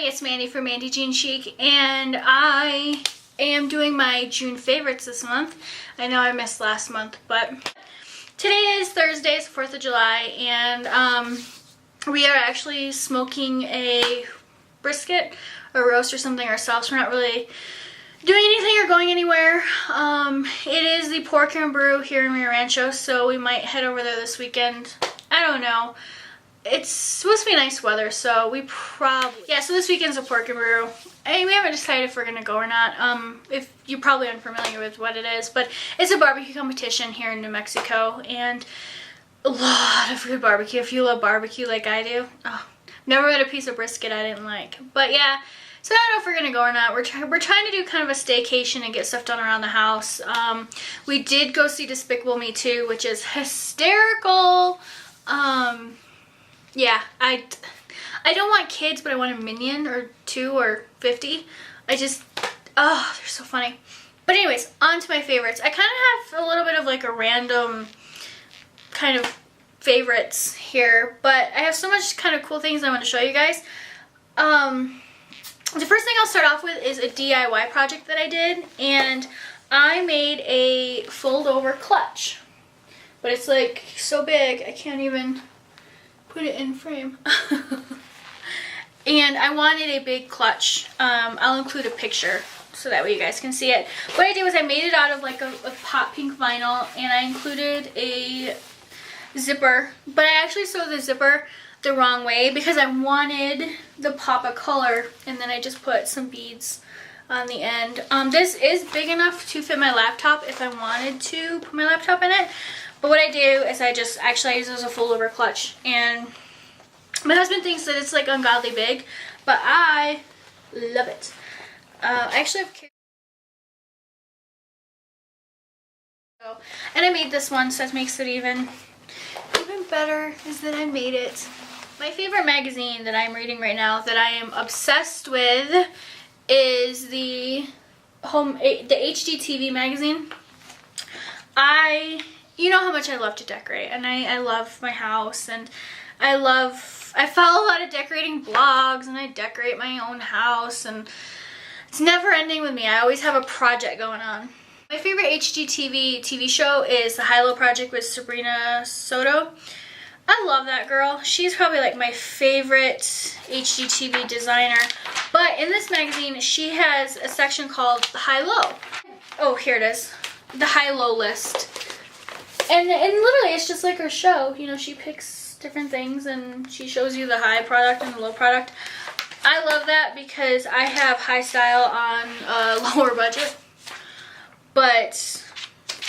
everybody, it's Mandy from Mandy Jean Chic, and I am doing my June favorites this month. I know I missed last month, but today is Thursday, it's 4th of July, and we are actually smoking a brisket or roast or something ourselves. We're not really doing anything or going anywhere. It is the Pork and Brew here in Rio Rancho, so we might head over there this weekend. I don't know. It's supposed to be nice weather, so we probably... Yeah, so this weekend's a Pork and Brew. We haven't decided if we're going to go or not. If you're probably unfamiliar with what it is, but it's a barbecue competition here in New Mexico, and a lot of good barbecue. If you love barbecue like I do. Oh, never had a piece of brisket I didn't like. But yeah, so I don't know if we're going to go or not. We're trying to do kind of a staycation and get stuff done around the house. We did go see Despicable Me 2, which is hysterical. Yeah, I don't want kids, but I want a minion or 2 or 50. I just, oh, they're so funny. But anyways, on to my favorites. I kind of have a little bit of like a random kind of favorites here, but I have so much kind of cool things I want to show you guys. The first thing I'll start off with is a DIY project that I did, and I made a fold over clutch. But it's like so big, I can't even put it in frame. And I wanted a big clutch. I'll include a picture so that way you guys can see it. What I did was I made it out of like a hot pink vinyl, and I included a zipper, but I actually sewed the zipper the wrong way because I wanted the pop of color, and then I just put some beads on the end. This is big enough to fit my laptop if I wanted to put my laptop in it. But what I do is I use it as a fold over clutch, and my husband thinks that it's like ungodly big, but I love it. I actually have and I made this one, so that makes it even better is that I made it. My favorite magazine that I'm reading right now that I am obsessed with is the HGTV magazine. You know how much I love to decorate, and I love my house, and I follow a lot of decorating blogs, and I decorate my own house, and it's never ending with me. I always have a project going on. My favorite HGTV TV show is The High Low Project with Sabrina Soto. I love that girl. She's probably like my favorite HGTV designer. But in this magazine, she has a section called The High Low. Oh, here it is. The High Low list. And literally, it's just like her show. You know, she picks different things and she shows you the high product and the low product. I love that because I have high style on a lower budget. But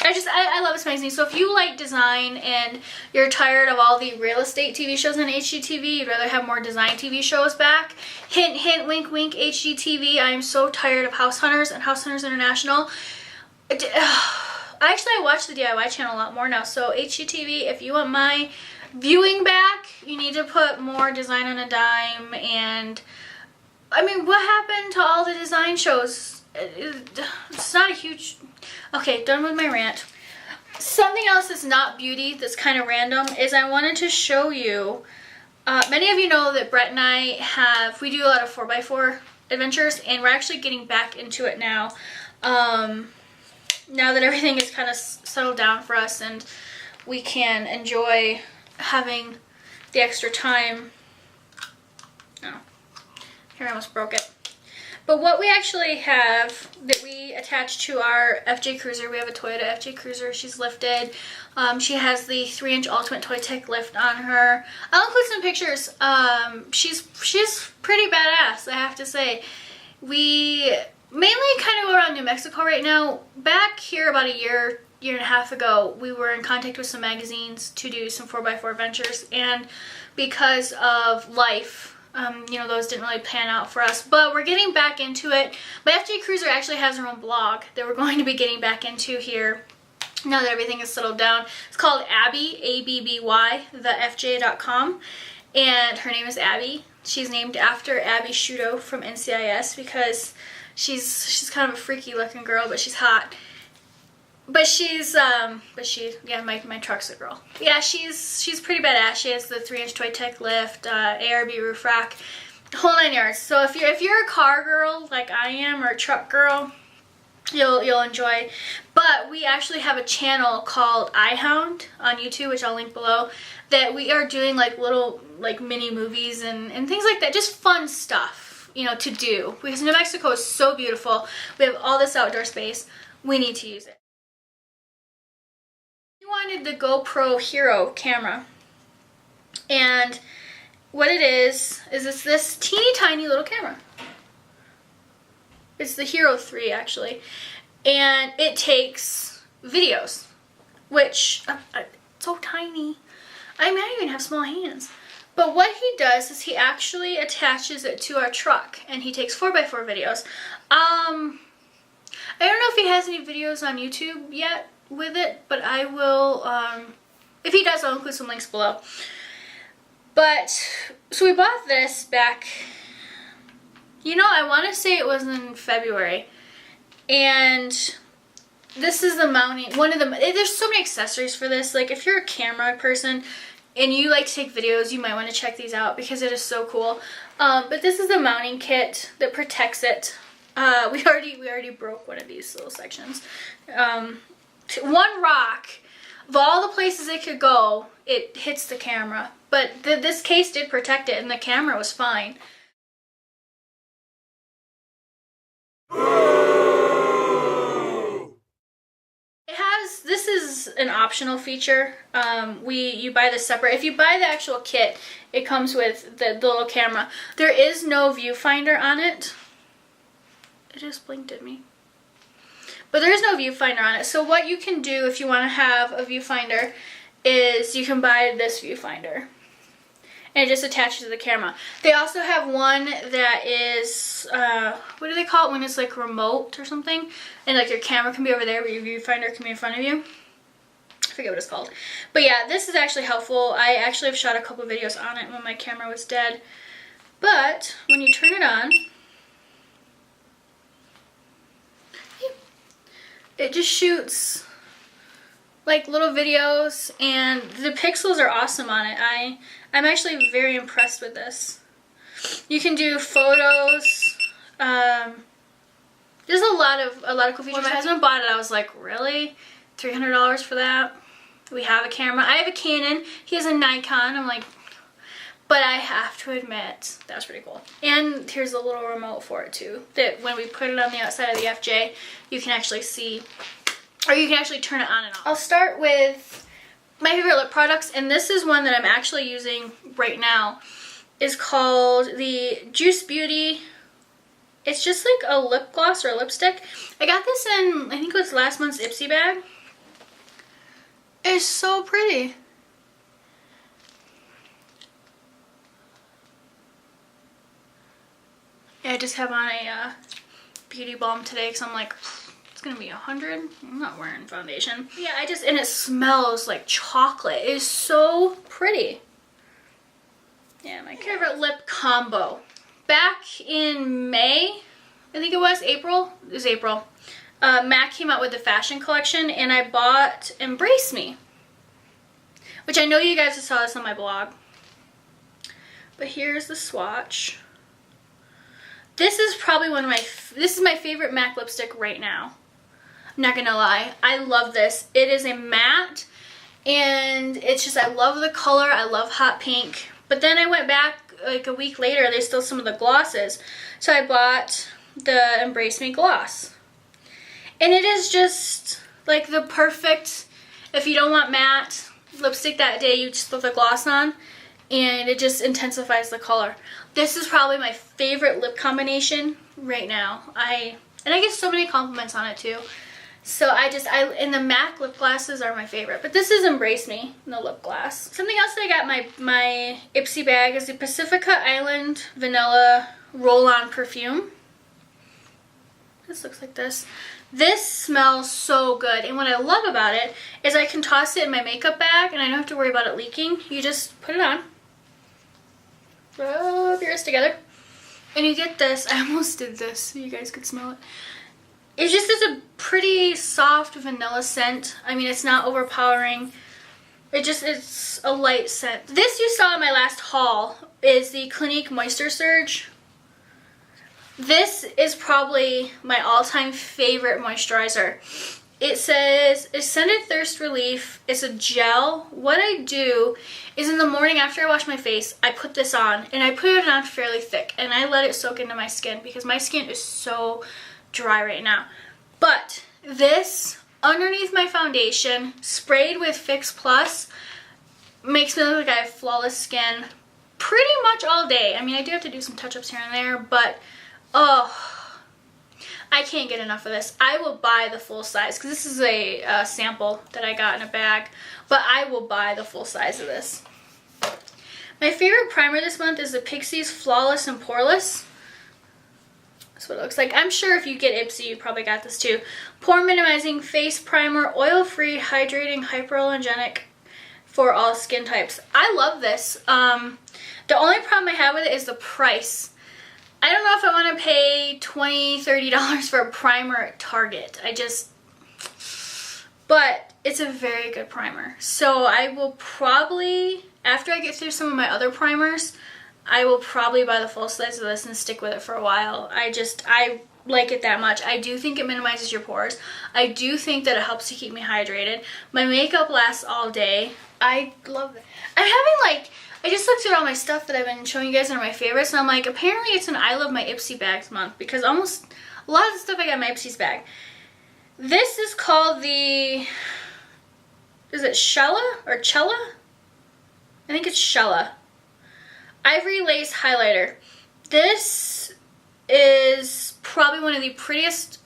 I love this magazine. So if you like design and you're tired of all the real estate TV shows on HGTV, you'd rather have more design TV shows back. Hint, hint, wink, wink, HGTV. I am so tired of House Hunters and House Hunters International. Actually, I watch the DIY channel a lot more now. So HGTV, if you want my viewing back, you need to put more Design on a Dime. And I mean, what happened to all the design shows? It's not a huge... Okay, done with my rant. Something else that's not beauty, that's kind of random, is I wanted to show you... many of you know that Brett and I we do a lot of 4x4 adventures, and we're actually getting back into it now. Now that everything is kind of settled down for us and we can enjoy having the extra time. Oh, here I almost broke it. But what we actually have that we attach to our FJ Cruiser, we have a Toyota FJ Cruiser. She's lifted. She has the 3-inch Ultimate Toy Tech lift on her. I'll include some pictures. She's pretty badass, I have to say. We mainly kind of go around New Mexico right now. Back here about a year and a half ago, we were in contact with some magazines to do some 4x4 adventures, and because of life, you know, those didn't really pan out for us, but we're getting back into it. My FJ Cruiser actually has her own blog that we're going to be getting back into here now that everything is settled down. It's called Abby, A-B-B-Y, thefj.com, and her name is Abby. She's named after Abby Shudo from NCIS because she's kind of a freaky looking girl, but she's hot. Yeah, my truck's a girl. Yeah, she's pretty badass. She has the 3-inch Toy Tech lift, ARB roof rack, whole 9 yards. So if you're a car girl like I am, or a truck girl, you'll enjoy. But we actually have a channel called iHound on YouTube, which I'll link below, that we are doing like little like mini movies and things like that, just fun stuff, you know, to do, because New Mexico is so beautiful. We have all this outdoor space. We need to use it. We wanted the GoPro Hero camera, and what it is it's this teeny tiny little camera. It's the Hero 3 actually, and it takes videos, which it's so tiny. I mean, I even have small hands. But what he does is he actually attaches it to our truck, and he takes 4x4 videos. I don't know if he has any videos on YouTube yet with it, but I will, if he does, I'll include some links below. But, so we bought this back, you know, I want to say it was in February, and this is the mounting, there's so many accessories for this. Like, if you're a camera person and you like to take videos, you might want to check these out because it is so cool. But this is the mounting kit that protects it. We already broke one of these little sections. One rock, of all the places it could go, it hits the camera. But this case did protect it, and the camera was fine. This is an optional feature. You buy this separate. If you buy the actual kit, it comes with the little camera. There is no viewfinder on it. It just blinked at me. But there is no viewfinder on it. So what you can do if you want to have a viewfinder is you can buy this viewfinder, and it just attaches to the camera. They also have one that is, what do they call it when it's like remote or something? And like your camera can be over there, but your viewfinder can be in front of you. I forget what it's called. But yeah, this is actually helpful. I actually have shot a couple videos on it when my camera was dead. But when you turn it on, it just shoots like little videos, and the pixels are awesome on it. I'm actually very impressed with this. You can do photos. There's a lot of cool features. When my husband bought it, I was like, really? $300 for that? We have a camera. I have a Canon. He has a Nikon. I'm like, but I have to admit, that was pretty cool. And here's a little remote for it too, that when we put it on the outside of the FJ, you can actually see, or you can actually turn it on and off. I'll start with my favorite lip products, and this is one that I'm actually using right now. It's called the Juice Beauty. It's just like a lip gloss or a lipstick. I got this in, I think it was last month's Ipsy bag. It's so pretty. Yeah, I just have on a beauty balm today because I'm like, it's gonna be 100. I'm not wearing foundation. Yeah, and it smells like chocolate. It is so pretty. Yeah, my favorite lip combo. Back in May, I think it was April. It was April. MAC came out with the fashion collection, and I bought Embrace Me, which I know you guys saw this on my blog. But here's the swatch. This is probably this is my favorite MAC lipstick right now. I'm not gonna lie, I love this. It is a matte, and it's just, I love the color. I love hot pink. But then I went back like a week later, there's still some of the glosses. So I bought the Embrace Me gloss. And it is just like the perfect, if you don't want matte lipstick that day, you just put the gloss on, and it just intensifies the color. This is probably my favorite lip combination right now. And I get so many compliments on it too. So and the MAC lip glosses are my favorite. But this is Embrace Me, the lip gloss. Something else that I got in my Ipsy bag is the Pacifica Island Vanilla Roll-On Perfume. This looks like this. This smells so good, and what I love about it is I can toss it in my makeup bag and I don't have to worry about it leaking. You just put it on, rub your wrist together, and you get this. I almost did this so you guys could smell it. It just is a pretty soft vanilla scent. I mean, it's not overpowering. It's a light scent. This you saw in my last haul is the Clinique Moisture Surge. This is probably my all-time favorite moisturizer. It says Extended Thirst Relief. It's a gel. What I do is in the morning after I wash my face, I put this on, and I put it on fairly thick, and I let it soak into my skin because my skin is so dry right now. But this underneath my foundation, sprayed with Fix Plus, makes me look like I have flawless skin pretty much all day. I mean, I do have to do some touch-ups here and there, but oh, I can't get enough of this. I will buy the full size because this is a sample that I got in a bag, but I will buy the full size of this. My favorite primer this month is the Pixies Flawless and Poreless. That's what it looks like. I'm sure if you get Ipsy, you probably got this too. Pore minimizing face primer, oil-free, hydrating, hyperallergenic for all skin types. I love this. The only problem I have with it is the price. I don't know if I want to pay $20, $30 for a primer at Target. But it's a very good primer. So I will probably, after I get through some of my other primers, I will probably buy the full size of this and stick with it for a while. I like it that much. I do think it minimizes your pores. I do think that it helps to keep me hydrated. My makeup lasts all day. I love it. I'm having I just looked at all my stuff that I've been showing you guys that are my favorites, and I'm like, apparently it's an I Love My Ipsy Bags month because almost a lot of the stuff I got in my Ipsy's bag. This is called the, is it Shella or Chella? I think it's Shella. Ivory Lace Highlighter. This is probably one of the prettiest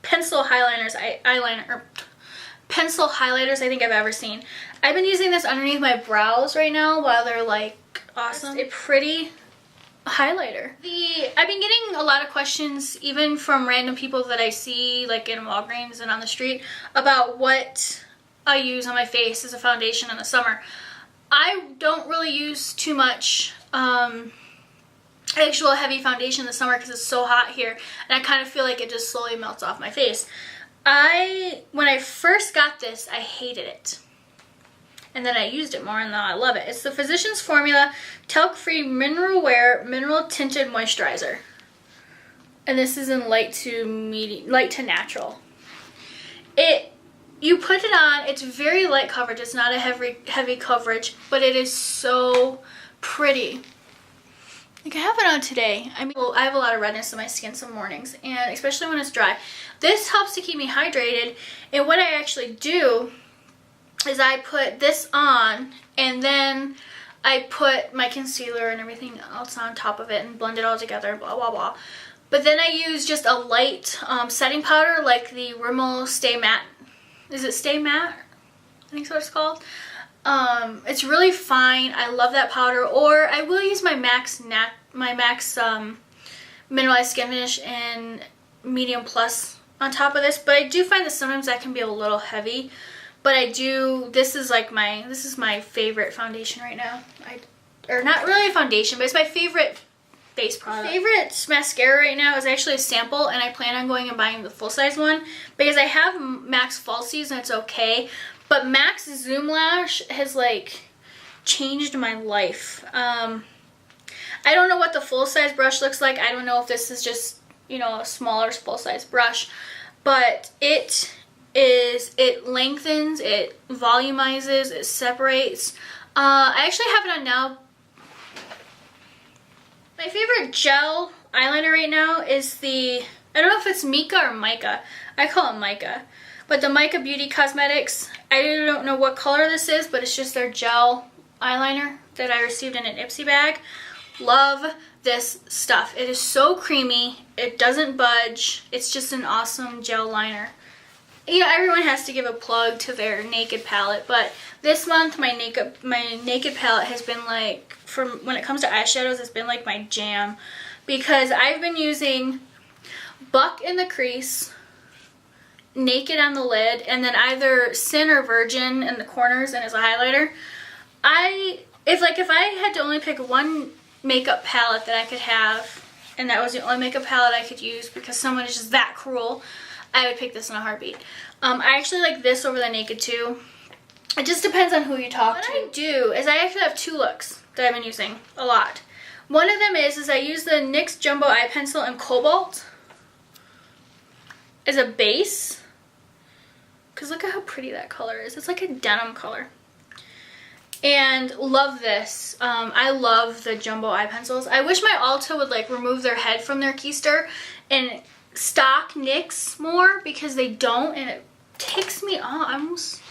pencil highlighters pencil highlighters I think I've ever seen. I've been using this underneath my brows right now while they're like awesome. It's a pretty highlighter. I've been getting a lot of questions even from random people that I see like in Walgreens and on the street about what I use on my face as a foundation in the summer. I don't really use too much actual heavy foundation in the summer because it's so hot here, and I kind of feel like it just slowly melts off my face. When I first got this, I hated it. And then I used it more, and now I love it. It's the Physicians Formula Talc-Free Mineral Wear Mineral Tinted Moisturizer. And this is in light to natural. You put it on, it's very light coverage. It's not a heavy coverage, but it is so pretty. Like I have it on today. I mean, I have a lot of redness in my skin some mornings, and especially when it's dry. This helps to keep me hydrated, and what I actually do is I put this on, and then I put my concealer and everything else on top of it and blend it all together, blah, blah, blah. But then I use just a light setting powder like the Rimmel Stay Matte. Is it Stay Matte? I think that's what it's called. It's really fine. I love that powder. Or I will use my MAC's Mineralized Skin Finish in Medium Plus on top of this. But I do find that sometimes that can be a little heavy. But this is my favorite foundation right now. Or not really a foundation, but it's my favorite face product. My favorite mascara right now is actually a sample, and I plan on going and buying the full-size one because I have MAC's Falsies and it's okay, but MAC's Zoom Lash has like changed my life. I don't know what the full-size brush looks like. I don't know if this is just, you know, a smaller full-size brush, but it lengthens, it volumizes, it separates. I actually have it on now. My favorite gel eyeliner right now is I don't know if it's Mika or Mica. I call it Mica. But the Mica Beauty Cosmetics, I don't know what color this is, but it's just their gel eyeliner that I received in an Ipsy bag. Love this stuff. It is so creamy. It doesn't budge. It's just an awesome gel liner. You know, everyone has to give a plug to their Naked palette, but this month my Naked palette has been like, when it comes to eyeshadows, it's been like my jam because I've been using Buck in the crease, Naked on the lid, and then either Sin or Virgin in the corners and as a highlighter. If I had to only pick one makeup palette that I could have, and that was the only makeup palette I could use because someone is just that cruel, I would pick this in a heartbeat. I actually like this over the Naked too. It just depends on who you talk to. What I do is I actually have 2 looks that I've been using a lot. One of them is I use the NYX Jumbo Eye Pencil in Cobalt as a base. Because look at how pretty that color is. It's like a denim color. And love this. I love the jumbo eye pencils. I wish my Ulta would like remove their head from their keister and stock NYX more, because they don't, and it ticks me off. I almost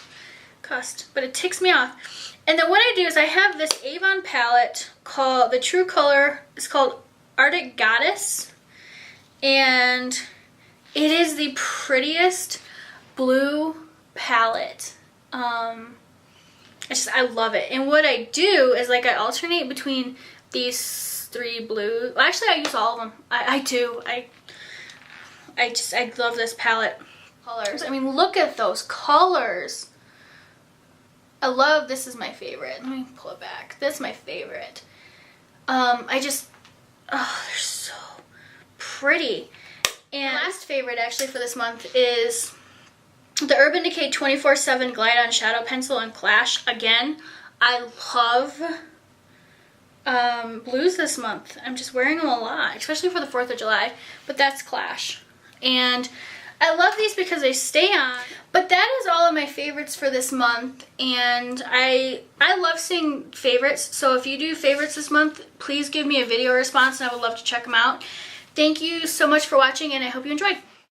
cussed, but it ticks me off. And then what I do is I have this Avon palette called, the true color is called Arctic Goddess, and it is the prettiest blue palette. I love it. And what I do is like I alternate between these 3 blues. Well, actually, I use all of them. I do. I love this palette. Colors. I mean, look at those colors. I love, this is my favorite. Let me pull it back. This is my favorite. Oh, they're so pretty. And my last favorite actually for this month is the Urban Decay 24/7 Glide On Shadow Pencil in Clash. Again, I love blues this month. I'm just wearing them a lot, especially for the 4th of July. But that's Clash. And I love these because they stay on. But that is all of my favorites for this month. And I love seeing favorites. So if you do favorites this month, please give me a video response and I would love to check them out. Thank you so much for watching, and I hope you enjoyed.